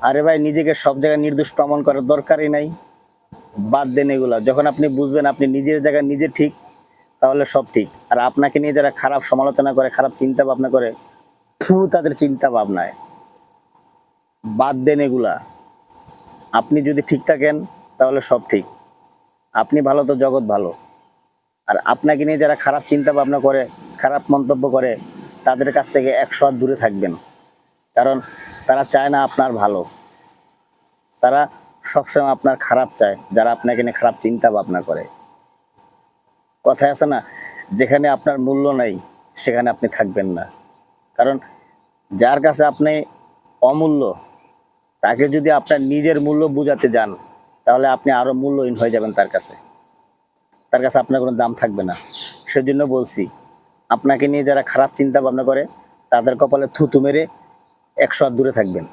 আরে ভাই, নিজেকে সব জায়গায় নির্দোষ প্রমাণ করার দরকারই নাই। বাদ দেন এগুলা। যখন আপনি বুঝবেন আপনি নিজের জায়গায় নিজে ঠিক, তাহলে সব ঠিক। আর আপনাকে নিয়ে যারা খারাপ সমালোচনা করে, খারাপ চিন্তা ভাবনা করে, তাদের চিন্তা ভাবনায় বাদ দেন এগুলা। আপনি যদি ঠিক থাকেন তাহলে সব ঠিক। আপনি ভালো তো জগৎ ভালো। আর আপনাকে নিয়ে যারা খারাপ চিন্তা ভাবনা করে, খারাপ মন্তব্য করে, তাদের কাছ থেকে 100 হাত দূরে থাকবেন। কারণ তারা চায় না আপনার ভালো। তারা সবসময় আপনার খারাপ চায়, যারা আপনাকে নিয়ে খারাপ চিন্তা ভাবনা করে। কথায় আছে না, যেখানে আপনার মূল্য নাই সেখানে আপনি থাকবেন না। কারণ যার কাছে আপনি অমূল্য, তাকে যদি আপনার নিজের মূল্য বুঝাতে যান, তাহলে আপনি আরো মূল্যহীন হয়ে যাবেন তার কাছে। তার কাছে আপনার কোনো দাম থাকবে না। সেজন্য বলছি, আপনাকে নিয়ে যারা খারাপ চিন্তা ভাবনা করে, তাদের কপালে থুতু মেরে 100 হাত দূরে থাকবেন।